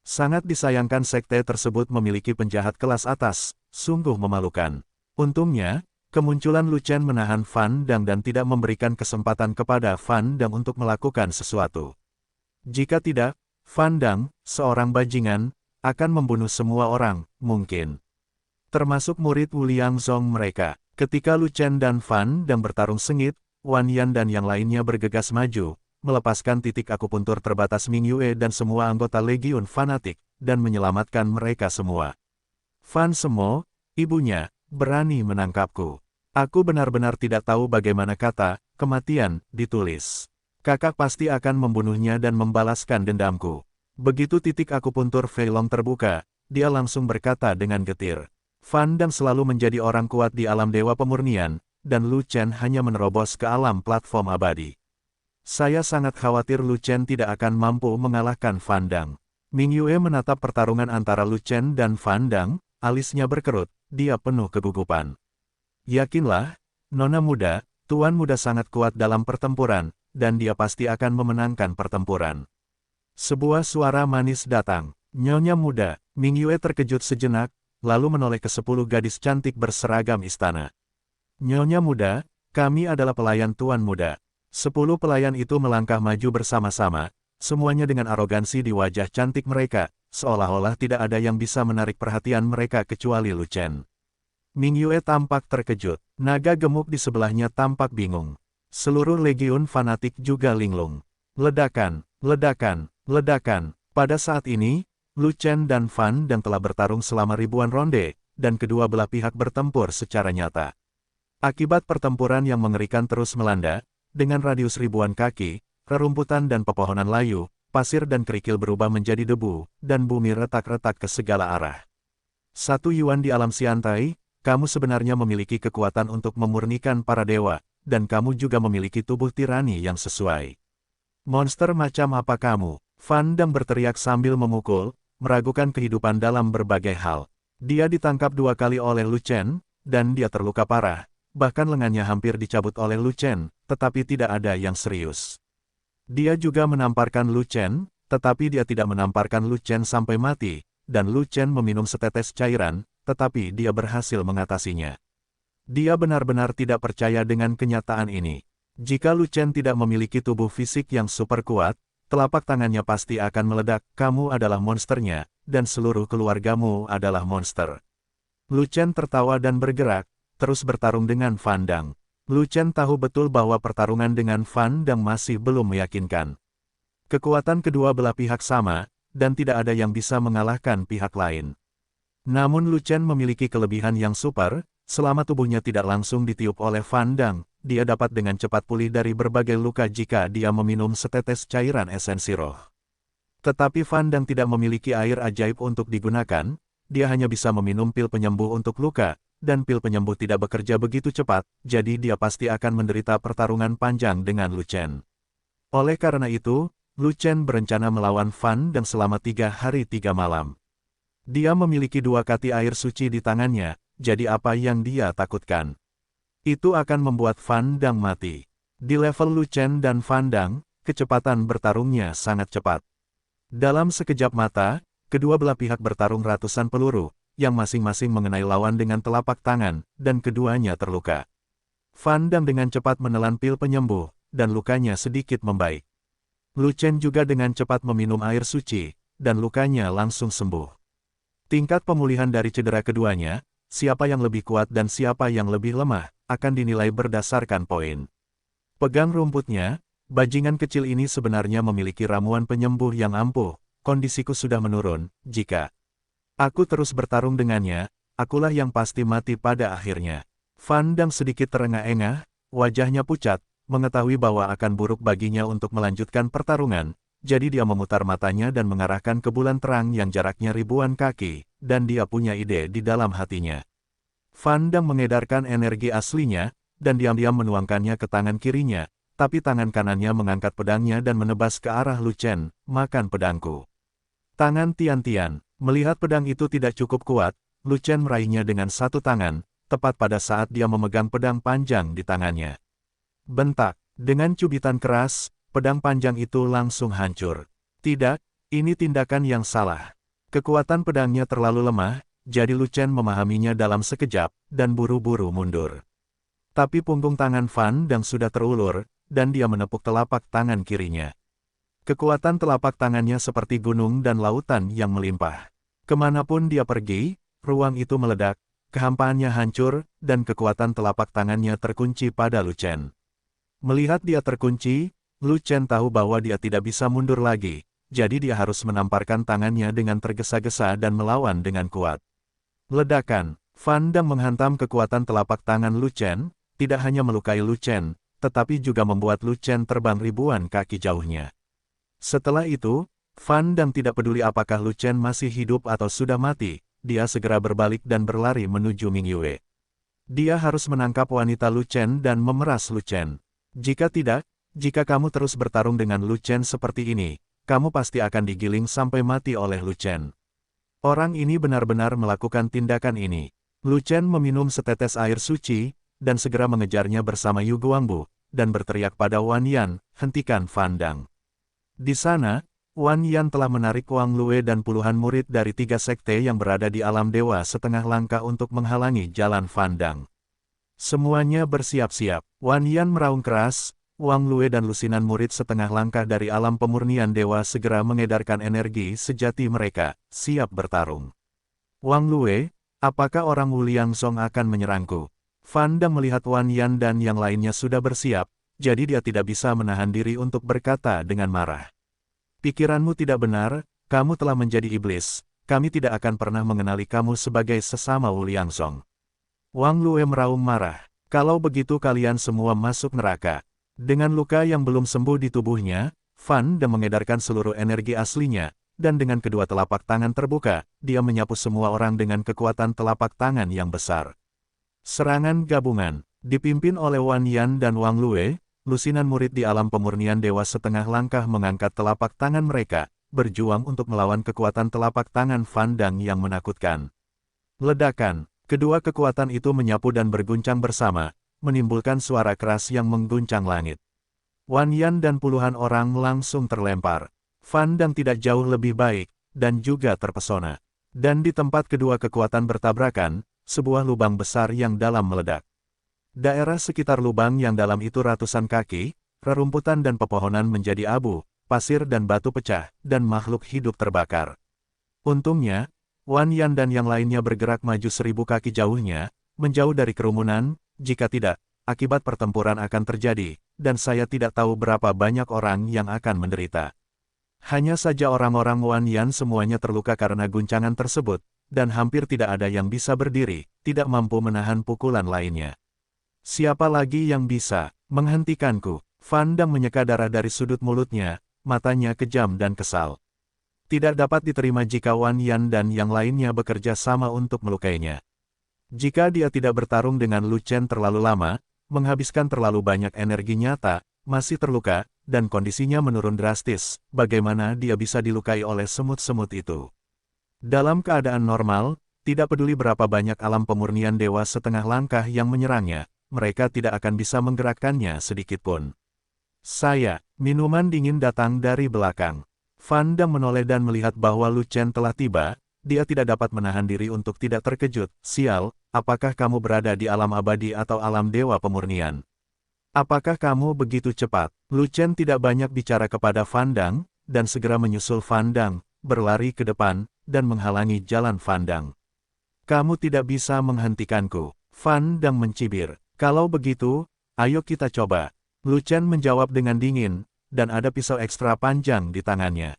Sangat disayangkan sekte tersebut memiliki penjahat kelas atas, sungguh memalukan. Untungnya, kemunculan Lu Chen menahan Fan Dang dan tidak memberikan kesempatan kepada Fan Dang untuk melakukan sesuatu. Jika tidak, Fan Dang, seorang bajingan, akan membunuh semua orang, mungkin. Termasuk murid Wu Liangzong mereka. Ketika Lu Chen dan Fan Dang bertarung sengit, Wan Yan dan yang lainnya bergegas maju, melepaskan titik akupuntur terbatas Ming Yue dan semua anggota Legiun Fanatik, dan menyelamatkan mereka semua. Fan Semo, ibunya, berani menangkapku. Aku benar-benar tidak tahu bagaimana kata, kematian, ditulis. Kakak pasti akan membunuhnya dan membalaskan dendamku. Begitu titik akupuntur Fei Long terbuka, dia langsung berkata dengan getir. Fan Dang selalu menjadi orang kuat di alam dewa pemurnian, dan Lu Chen hanya menerobos ke alam platform abadi. Saya sangat khawatir Lu Chen tidak akan mampu mengalahkan Fan Dang. Ming Yue menatap pertarungan antara Lu Chen dan Fan Dang, alisnya berkerut, dia penuh kegugupan. Yakinlah, Nona muda, Tuan muda sangat kuat dalam pertempuran, dan dia pasti akan memenangkan pertempuran. Sebuah suara manis datang. Nyonya muda, Ming Yue terkejut sejenak, lalu menoleh ke 10 gadis cantik berseragam istana. Nyonya muda, kami adalah pelayan Tuan muda. 10 pelayan itu melangkah maju bersama-sama, semuanya dengan arogansi di wajah cantik mereka, seolah-olah tidak ada yang bisa menarik perhatian mereka kecuali Lu Chen. Ming Yue tampak terkejut. Naga gemuk di sebelahnya tampak bingung. Seluruh legiun fanatik juga linglung. Ledakan, ledakan, ledakan. Pada saat ini, Lu Chen dan Fan Dang telah bertarung selama ribuan ronde, dan kedua belah pihak bertempur secara nyata. Akibat pertempuran yang mengerikan terus melanda, dengan radius ribuan kaki, rerumputan dan pepohonan layu, pasir dan kerikil berubah menjadi debu, dan bumi retak-retak ke segala arah. 1 Yuan di alam Xiantai, kamu sebenarnya memiliki kekuatan untuk memurnikan para dewa, dan kamu juga memiliki tubuh tirani yang sesuai. Monster macam apa kamu? Fan Dang berteriak sambil memukul, meragukan kehidupan dalam berbagai hal. Dia ditangkap 2 kali oleh Lu Chen, dan dia terluka parah, bahkan lengannya hampir dicabut oleh Lu Chen, tetapi tidak ada yang serius. Dia juga menamparkan Lu Chen, tetapi dia tidak menamparkan Lu Chen sampai mati, dan Lu Chen meminum setetes cairan, tetapi dia berhasil mengatasinya. Dia benar-benar tidak percaya dengan kenyataan ini. Jika Lu Chen tidak memiliki tubuh fisik yang super kuat, telapak tangannya pasti akan meledak. Kamu adalah monsternya, dan seluruh keluargamu adalah monster. Lu Chen tertawa dan bergerak, terus bertarung dengan Fan Dang. Lu Chen tahu betul bahwa pertarungan dengan Fan Dang masih belum meyakinkan. Kekuatan kedua belah pihak sama, dan tidak ada yang bisa mengalahkan pihak lain. Namun Lu Chen memiliki kelebihan yang super, selama tubuhnya tidak langsung ditiup oleh Fan Dang, dia dapat dengan cepat pulih dari berbagai luka jika dia meminum setetes cairan esensi roh. Tetapi Fan Dang tidak memiliki air ajaib untuk digunakan, dia hanya bisa meminum pil penyembuh untuk luka, dan pil penyembuh tidak bekerja begitu cepat, jadi dia pasti akan menderita pertarungan panjang dengan Lu Chen. Oleh karena itu, Lu Chen berencana melawan Fan Dang selama 3 hari 3 malam. Dia memiliki 2 kati air suci di tangannya, jadi apa yang dia takutkan? Itu akan membuat Fan Dang mati. Di level Lu Chen dan Fan Dang, kecepatan bertarungnya sangat cepat. Dalam sekejap mata, kedua belah pihak bertarung ratusan peluru, yang masing-masing mengenai lawan dengan telapak tangan, dan keduanya terluka. Fan Dang dengan cepat menelan pil penyembuh, dan lukanya sedikit membaik. Lu Chen juga dengan cepat meminum air suci, dan lukanya langsung sembuh. Tingkat pemulihan dari cedera keduanya, siapa yang lebih kuat dan siapa yang lebih lemah, akan dinilai berdasarkan poin. Pegang rumputnya, bajingan kecil ini sebenarnya memiliki ramuan penyembuh yang ampuh, kondisiku sudah menurun, jika aku terus bertarung dengannya, akulah yang pasti mati pada akhirnya. Fan Dang sedikit terengah-engah, wajahnya pucat, mengetahui bahwa akan buruk baginya untuk melanjutkan pertarungan, jadi dia memutar matanya dan mengarahkan ke bulan terang yang jaraknya ribuan kaki, dan dia punya ide di dalam hatinya. Fan Dang mengedarkan energi aslinya, dan diam-diam menuangkannya ke tangan kirinya, tapi tangan kanannya mengangkat pedangnya dan menebas ke arah Lu Chen, makan pedangku. Tangan Tian-Tian, melihat pedang itu tidak cukup kuat, Lu Chen meraihnya dengan satu tangan, tepat pada saat dia memegang pedang panjang di tangannya. Bentak, dengan cubitan keras, pedang panjang itu langsung hancur. Tidak, ini tindakan yang salah. Kekuatan pedangnya terlalu lemah, jadi Lu Chen memahaminya dalam sekejap, dan buru-buru mundur. Tapi punggung tangan Fan Dang sudah terulur, dan dia menepuk telapak tangan kirinya. Kekuatan telapak tangannya seperti gunung dan lautan yang melimpah. Kemanapun dia pergi, ruang itu meledak, kehampaannya hancur, dan kekuatan telapak tangannya terkunci pada Lu Chen. Melihat dia terkunci, Lu Chen tahu bahwa dia tidak bisa mundur lagi, jadi dia harus menamparkan tangannya dengan tergesa-gesa dan melawan dengan kuat. Ledakan, Fan Dang menghantam kekuatan telapak tangan Lu Chen, tidak hanya melukai Lu Chen, tetapi juga membuat Lu Chen terbang ribuan kaki jauhnya. Setelah itu, Fan Dang tidak peduli apakah Lu Chen masih hidup atau sudah mati, dia segera berbalik dan berlari menuju Ming Yue. Dia harus menangkap wanita Lu Chen dan memeras Lu Chen. Jika tidak, jika kamu terus bertarung dengan Lu Chen seperti ini, kamu pasti akan digiling sampai mati oleh Lu Chen. Orang ini benar-benar melakukan tindakan ini. Lu Chen meminum setetes air suci, dan segera mengejarnya bersama Yu Guangbu, dan berteriak pada Wan Yan, hentikan Fan Dang. Di sana, Wan Yan telah menarik Wang Lue dan puluhan murid dari 3 sekte yang berada di alam dewa setengah langkah untuk menghalangi jalan Fan Dang. Semuanya bersiap-siap. Wan Yan meraung keras, Wang Lue dan lusinan murid setengah langkah dari alam pemurnian dewa segera mengedarkan energi sejati mereka, siap bertarung. Wang Lue, Apakah orang Wu Liangzong akan menyerangku? Fan Dang melihat Wan Yan dan yang lainnya sudah bersiap, jadi dia tidak bisa menahan diri untuk berkata dengan marah. Pikiranmu tidak benar, kamu telah menjadi iblis, kami tidak akan pernah mengenali kamu sebagai sesama Wu Liangzong. Wang Lue meraung marah. Kalau begitu kalian semua masuk neraka. Dengan luka yang belum sembuh di tubuhnya, Fan Dang mengedarkan seluruh energi aslinya, dan dengan kedua telapak tangan terbuka, dia menyapu semua orang dengan kekuatan telapak tangan yang besar. Serangan gabungan, dipimpin oleh Wan Yan dan Wang Lue, lusinan murid di alam pemurnian dewa setengah langkah mengangkat telapak tangan mereka, berjuang untuk melawan kekuatan telapak tangan Fan Dang yang menakutkan. Ledakan, kedua kekuatan itu menyapu dan berguncang bersama, menimbulkan suara keras yang mengguncang langit. Wan Yan dan puluhan orang langsung terlempar. Fan Dang tidak jauh lebih baik, dan juga terpesona. Dan di tempat kedua kekuatan bertabrakan, sebuah lubang besar yang dalam meledak. Daerah sekitar lubang yang dalam itu ratusan kaki, rerumputan dan pepohonan menjadi abu, pasir dan batu pecah, dan makhluk hidup terbakar. Untungnya, Wan Yan dan yang lainnya bergerak maju 1000 kaki jauhnya, menjauh dari kerumunan, jika tidak, akibat pertempuran akan terjadi, dan saya tidak tahu berapa banyak orang yang akan menderita. Hanya saja orang-orang Wan Yan semuanya terluka karena guncangan tersebut, dan hampir tidak ada yang bisa berdiri, tidak mampu menahan pukulan lainnya. Siapa lagi yang bisa menghentikanku? Fan Dang menyeka darah dari sudut mulutnya, matanya kejam dan kesal. Tidak dapat diterima jika Wan Yan dan yang lainnya bekerja sama untuk melukainya. Jika dia tidak bertarung dengan Lu Chen terlalu lama, menghabiskan terlalu banyak energi nyata, masih terluka, dan kondisinya menurun drastis, bagaimana dia bisa dilukai oleh semut-semut itu? Dalam keadaan normal, tidak peduli berapa banyak alam pemurnian dewa setengah langkah yang menyerangnya, mereka tidak akan bisa menggerakkannya sedikitpun. Minuman dingin datang dari belakang. Fan Dang menoleh dan melihat bahwa Lu Chen telah tiba, dia tidak dapat menahan diri untuk tidak terkejut. Sial, apakah kamu berada di alam abadi atau alam dewa pemurnian? Apakah kamu begitu cepat? Lu Chen tidak banyak bicara kepada Fan Dang, dan segera menyusul Fan Dang, berlari ke depan, dan menghalangi jalan Fan Dang. Kamu tidak bisa menghentikanku. Fan Dang mencibir. Kalau begitu, ayo kita coba. Lu Chen menjawab dengan dingin, dan ada pisau ekstra panjang di tangannya.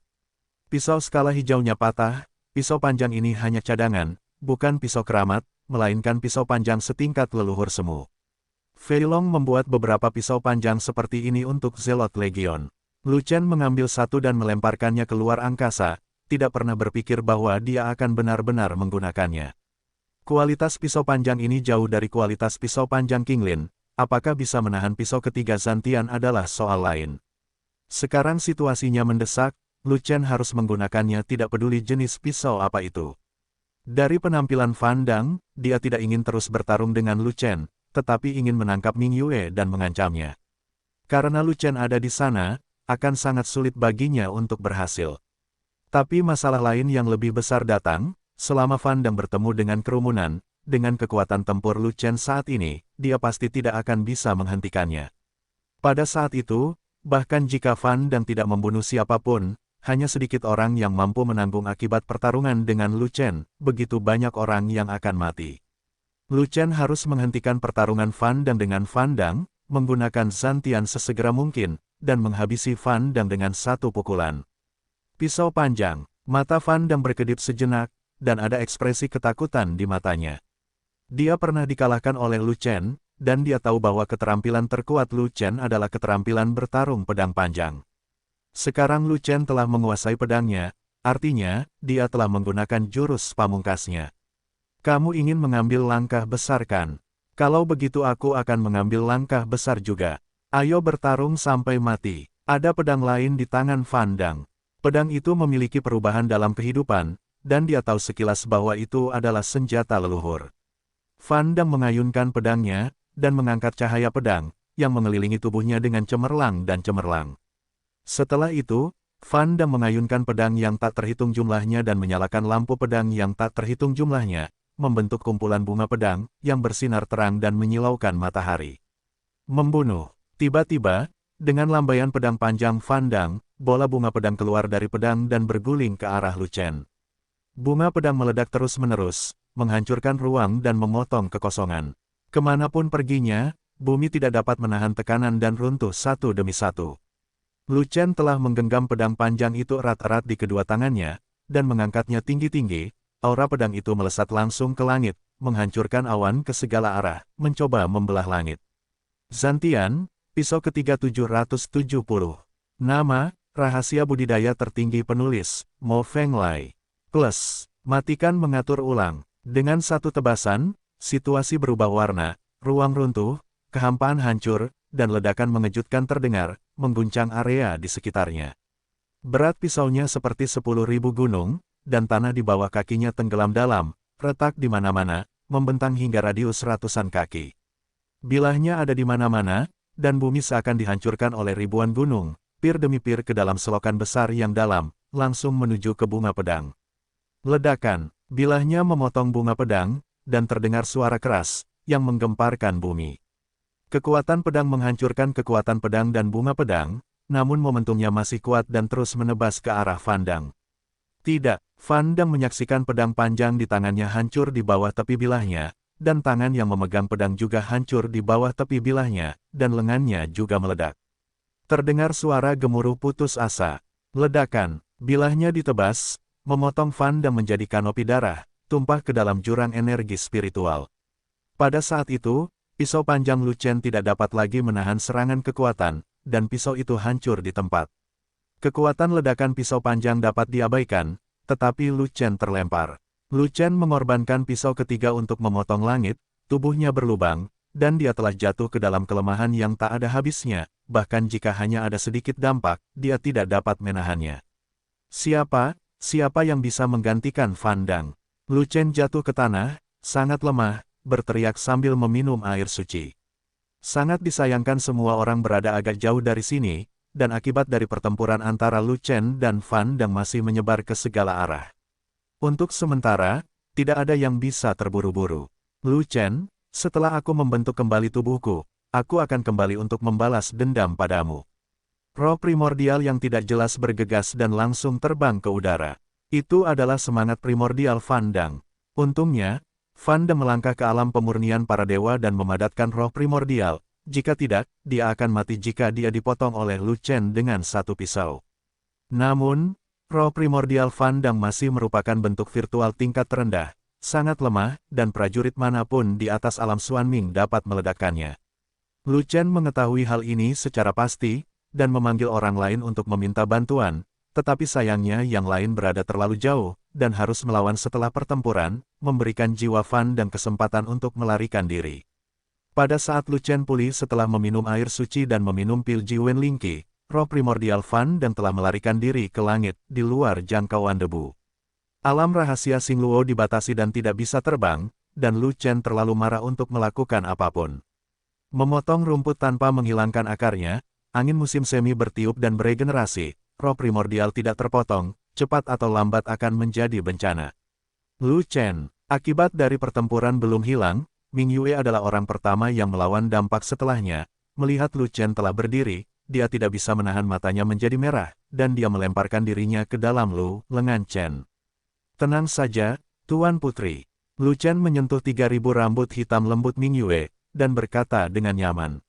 Pisau skala hijaunya patah, pisau panjang ini hanya cadangan, bukan pisau keramat, melainkan pisau panjang setingkat leluhur semu. Fei Long membuat beberapa pisau panjang seperti ini untuk Zelot Legion. Lu Chen mengambil satu dan melemparkannya keluar angkasa, tidak pernah berpikir bahwa dia akan benar-benar menggunakannya. Kualitas pisau panjang ini jauh dari kualitas pisau panjang Qinglin, apakah bisa menahan pisau ketiga Zantian adalah soal lain. Sekarang situasinya mendesak, Lu Chen harus menggunakannya tidak peduli jenis pisau apa itu. Dari penampilan Fan Dang, dia tidak ingin terus bertarung dengan Lu Chen, tetapi ingin menangkap Ming Yue dan mengancamnya. Karena Lu Chen ada di sana, akan sangat sulit baginya untuk berhasil. Tapi masalah lain yang lebih besar datang, selama Fan Dang bertemu dengan kerumunan, dengan kekuatan tempur Lu Chen saat ini, dia pasti tidak akan bisa menghentikannya. Pada saat itu, bahkan jika Fan Dang tidak membunuh siapapun, hanya sedikit orang yang mampu menanggung akibat pertarungan dengan Lu Chen, begitu banyak orang yang akan mati. Lu Chen harus menghentikan pertarungan Fan Dang dengan Fan Dang, menggunakan Zantian sesegera mungkin, dan menghabisi Fan Dang dengan satu pukulan. Pisau panjang, mata Fan Dang berkedip sejenak, dan ada ekspresi ketakutan di matanya. Dia pernah dikalahkan oleh Lu Chen, dan dia tahu bahwa keterampilan terkuat Lu Chen adalah keterampilan bertarung pedang panjang. Sekarang Lu Chen telah menguasai pedangnya, artinya, dia telah menggunakan jurus pamungkasnya. Kamu ingin mengambil langkah besar kan? Kalau begitu aku akan mengambil langkah besar juga. Ayo bertarung sampai mati. Ada pedang lain di tangan Fan Dang. Pedang itu memiliki perubahan dalam kehidupan, dan dia tahu sekilas bahwa itu adalah senjata leluhur. Fan Dang mengayunkan pedangnya, dan mengangkat cahaya pedang, yang mengelilingi tubuhnya dengan cemerlang dan cemerlang. Setelah itu, Fan Dang mengayunkan pedang yang tak terhitung jumlahnya dan menyalakan lampu pedang yang tak terhitung jumlahnya, membentuk kumpulan bunga pedang, yang bersinar terang dan menyilaukan matahari. Membunuh. Tiba-tiba, dengan lambaian pedang panjang Fan Dang, bola bunga pedang keluar dari pedang dan berguling ke arah Lu Chen. Bunga pedang meledak terus-menerus, menghancurkan ruang dan memotong kekosongan. Kemanapun perginya, bumi tidak dapat menahan tekanan dan runtuh satu demi satu. Lu Chen telah menggenggam pedang panjang itu erat-erat di kedua tangannya, dan mengangkatnya tinggi-tinggi. Aura pedang itu melesat langsung ke langit, menghancurkan awan ke segala arah, mencoba membelah langit. Zantian, pisau ketiga 770. Nama, rahasia budidaya tertinggi penulis, Mo Fenglai. Plus, matikan mengatur ulang. Dengan satu tebasan, situasi berubah warna, ruang runtuh, kehampaan hancur, dan ledakan mengejutkan terdengar, mengguncang area di sekitarnya. Berat pisaunya seperti 10.000 gunung, dan tanah di bawah kakinya tenggelam dalam, retak di mana-mana, membentang hingga radius ratusan kaki. Bilahnya ada di mana-mana, dan bumi seakan dihancurkan oleh ribuan gunung, pir demi pir ke dalam selokan besar yang dalam, langsung menuju ke bunga pedang. Ledakan, bilahnya memotong bunga pedang, dan terdengar suara keras, yang menggemparkan bumi. Kekuatan pedang menghancurkan kekuatan pedang dan bunga pedang, namun momentumnya masih kuat dan terus menebas ke arah Fan Dang. Tidak, Fan Dang menyaksikan pedang panjang di tangannya hancur di bawah tepi bilahnya, dan tangan yang memegang pedang juga hancur di bawah tepi bilahnya, dan lengannya juga meledak. Terdengar suara gemuruh putus asa. Ledakan, bilahnya ditebas, memotong Fan Dang menjadi kanopi darah, tumpah ke dalam jurang energi spiritual. Pada saat itu, pisau panjang Lu Chen tidak dapat lagi menahan serangan kekuatan, dan pisau itu hancur di tempat. Kekuatan ledakan pisau panjang dapat diabaikan, tetapi Lu Chen terlempar. Lu Chen mengorbankan pisau ketiga untuk memotong langit, tubuhnya berlubang, dan dia telah jatuh ke dalam kelemahan yang tak ada habisnya, bahkan jika hanya ada sedikit dampak, dia tidak dapat menahannya. Siapa yang bisa menggantikan Fan Dang? Lu Chen jatuh ke tanah, sangat lemah, berteriak sambil meminum air suci. Sangat disayangkan semua orang berada agak jauh dari sini, dan akibat dari pertempuran antara Lu Chen dan Fan Dang masih menyebar ke segala arah. Untuk sementara, tidak ada yang bisa terburu-buru. Lu Chen, setelah aku membentuk kembali tubuhku, aku akan kembali untuk membalas dendam padamu. Roh primordial yang tidak jelas bergegas dan langsung terbang ke udara. Itu adalah semangat primordial Fan Dang. Untungnya, Fan Dang melangkah ke alam pemurnian para dewa dan memadatkan roh primordial. Jika tidak, dia akan mati jika dia dipotong oleh Lu Chen dengan satu pisau. Namun, roh primordial Fan Dang masih merupakan bentuk virtual tingkat terendah, sangat lemah, dan prajurit manapun di atas alam Xuanming dapat meledakkannya. Lu Chen mengetahui hal ini secara pasti, dan memanggil orang lain untuk meminta bantuan, tetapi sayangnya yang lain berada terlalu jauh, dan harus melawan setelah pertempuran, memberikan jiwa Fan Dang kesempatan untuk melarikan diri. Pada saat Lu Chen pulih setelah meminum air suci dan meminum pil Ji Wen Lingqi, roh primordial Fan Dang telah melarikan diri ke langit, di luar jangkauan debu. Alam rahasia Xingluo dibatasi dan tidak bisa terbang, dan Lu Chen terlalu marah untuk melakukan apapun. Memotong rumput tanpa menghilangkan akarnya, angin musim semi bertiup dan beregenerasi, roh primordial tidak terpotong, cepat atau lambat akan menjadi bencana. Lu Chen, akibat dari pertempuran belum hilang, Ming Yue adalah orang pertama yang melawan dampak setelahnya. Melihat Lu Chen telah berdiri, dia tidak bisa menahan matanya menjadi merah, dan dia melemparkan dirinya ke dalam lengan Chen. Tenang saja, Tuan Putri. Lu Chen menyentuh 3.000 rambut hitam lembut Ming Yue, dan berkata dengan nyaman.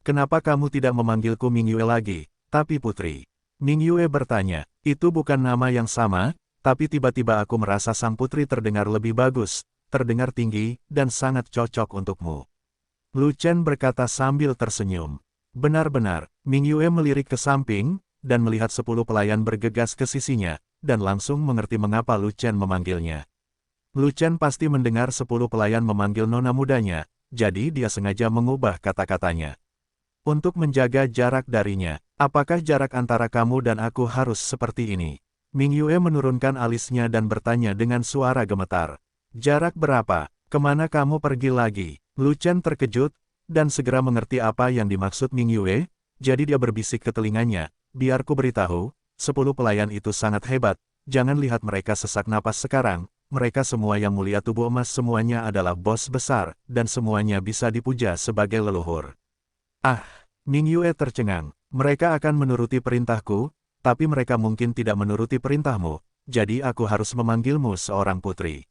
Kenapa kamu tidak memanggilku Ming Yue lagi, tapi Putri? Ming Yue bertanya, itu bukan nama yang sama, tapi tiba-tiba aku merasa sang putri terdengar lebih bagus, terdengar tinggi, dan sangat cocok untukmu. Lu Chen berkata sambil tersenyum. Benar-benar, Ming Yue melirik ke samping, dan melihat 10 pelayan bergegas ke sisinya, dan langsung mengerti mengapa Lu Chen memanggilnya. Lu Chen pasti mendengar 10 pelayan memanggil nona mudanya, jadi dia sengaja mengubah kata-katanya. Untuk menjaga jarak darinya, apakah jarak antara kamu dan aku harus seperti ini? Ming Yue menurunkan alisnya dan bertanya dengan suara gemetar. Jarak berapa? Kemana kamu pergi lagi? Lu Chen terkejut, dan segera mengerti apa yang dimaksud Ming Yue, jadi dia berbisik ke telinganya, biar ku beritahu, 10 pelayan itu sangat hebat, jangan lihat mereka sesak napas sekarang, mereka semua yang mulia tubuh emas semuanya adalah bos besar, dan semuanya bisa dipuja sebagai leluhur. Ah, Ming Yue tercengang, mereka akan menuruti perintahku, tapi mereka mungkin tidak menuruti perintahmu, jadi aku harus memanggilmu seorang putri.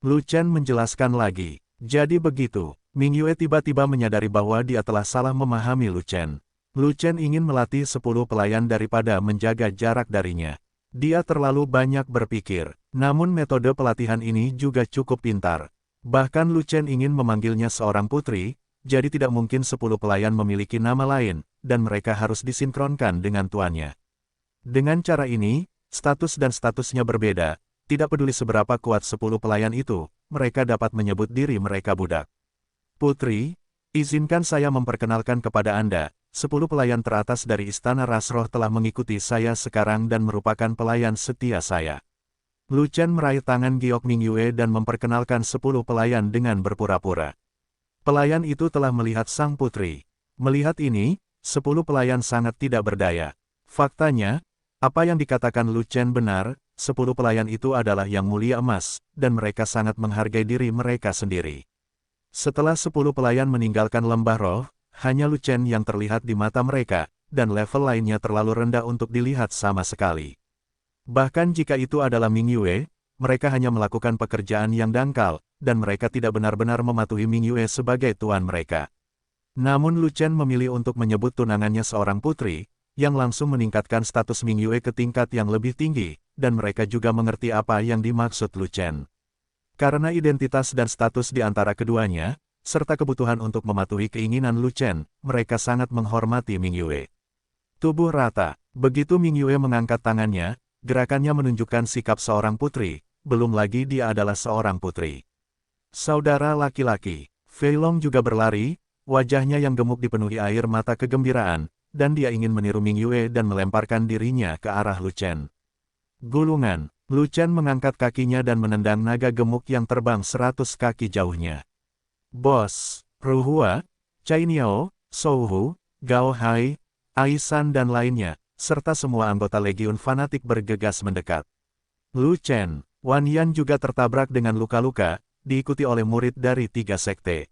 Lu Chen menjelaskan lagi. Jadi begitu, Ming Yue tiba-tiba menyadari bahwa dia telah salah memahami Lu Chen. Lu Chen ingin melatih 10 pelayan daripada menjaga jarak darinya. Dia terlalu banyak berpikir, namun metode pelatihan ini juga cukup pintar. Bahkan Lu Chen ingin memanggilnya seorang putri, jadi tidak mungkin 10 pelayan memiliki nama lain, dan mereka harus disinkronkan dengan tuannya. Dengan cara ini, status dan statusnya berbeda, tidak peduli seberapa kuat 10 pelayan itu, mereka dapat menyebut diri mereka budak. Putri, izinkan saya memperkenalkan kepada Anda, 10 pelayan teratas dari Istana Rasroh telah mengikuti saya sekarang dan merupakan pelayan setia saya. Lu Chen meraih tangan Giok Ming Yue dan memperkenalkan 10 pelayan dengan berpura-pura. Pelayan itu telah melihat sang putri. Melihat ini, 10 pelayan sangat tidak berdaya. Faktanya, apa yang dikatakan Lu Chen benar, 10 pelayan itu adalah yang mulia emas, dan mereka sangat menghargai diri mereka sendiri. Setelah 10 pelayan meninggalkan lembah roh, hanya Lu Chen yang terlihat di mata mereka, dan level lainnya terlalu rendah untuk dilihat sama sekali. Bahkan jika itu adalah Ming Yue, mereka hanya melakukan pekerjaan yang dangkal, dan mereka tidak benar-benar mematuhi Ming Yue sebagai tuan mereka. Namun Lu Chen memilih untuk menyebut tunangannya seorang putri, yang langsung meningkatkan status Ming Yue ke tingkat yang lebih tinggi, dan mereka juga mengerti apa yang dimaksud Lu Chen. Karena identitas dan status di antara keduanya, serta kebutuhan untuk mematuhi keinginan Lu Chen, mereka sangat menghormati Ming Yue. Tubuh rata, begitu Ming Yue mengangkat tangannya, gerakannya menunjukkan sikap seorang putri, belum lagi dia adalah seorang putri. Saudara laki-laki, Fei Long juga berlari, wajahnya yang gemuk dipenuhi air mata kegembiraan, dan dia ingin meniru Ming Yue dan melemparkan dirinya ke arah Lu Chen. Gulungan, Lu Chen mengangkat kakinya dan menendang naga gemuk yang terbang 100 kaki jauhnya. Bos, Ruhua, Cai Niao, Shou Hu, Gao Hai, Aisan dan lainnya, serta semua anggota Legiun Fanatik bergegas mendekat. Lu Chen, Wan Yan juga tertabrak dengan luka-luka, diikuti oleh murid dari 3 sekte.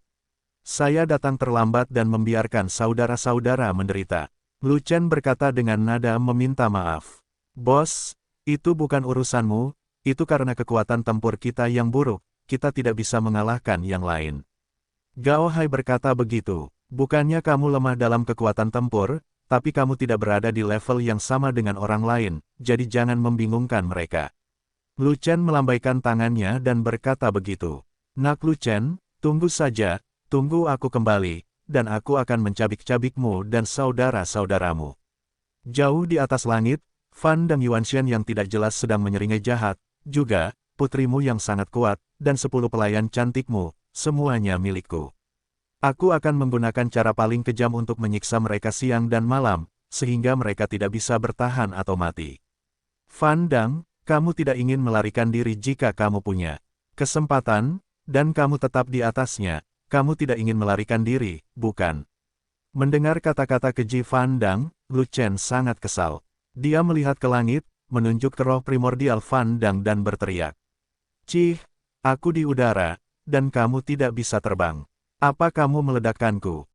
Saya datang terlambat dan membiarkan saudara-saudara menderita. Lu Chen berkata dengan nada meminta maaf. Bos, itu bukan urusanmu, itu karena kekuatan tempur kita yang buruk, kita tidak bisa mengalahkan yang lain. Gao Hai berkata begitu, bukannya kamu lemah dalam kekuatan tempur, tapi kamu tidak berada di level yang sama dengan orang lain, jadi jangan membingungkan mereka. Lu Chen melambaikan tangannya dan berkata begitu. Nak Lu Chen, tunggu saja, tunggu aku kembali, dan aku akan mencabik-cabikmu dan saudara-saudaramu. Jauh di atas langit, Fan dan Yuanshan yang tidak jelas sedang menyeringai jahat, juga, putrimu yang sangat kuat, dan 10 pelayan cantikmu, semuanya milikku. Aku akan menggunakan cara paling kejam untuk menyiksa mereka siang dan malam, sehingga mereka tidak bisa bertahan atau mati. Fan Dang, kamu tidak ingin melarikan diri jika kamu punya kesempatan, dan kamu tetap di atasnya, kamu tidak ingin melarikan diri, bukan? Mendengar kata-kata keji Fan Dang, Lu Chen sangat kesal. Dia melihat ke langit, menunjuk ke roh primordial Fan Dang dan berteriak. Cih, aku di udara, dan kamu tidak bisa terbang. Apa kamu meledakkanku?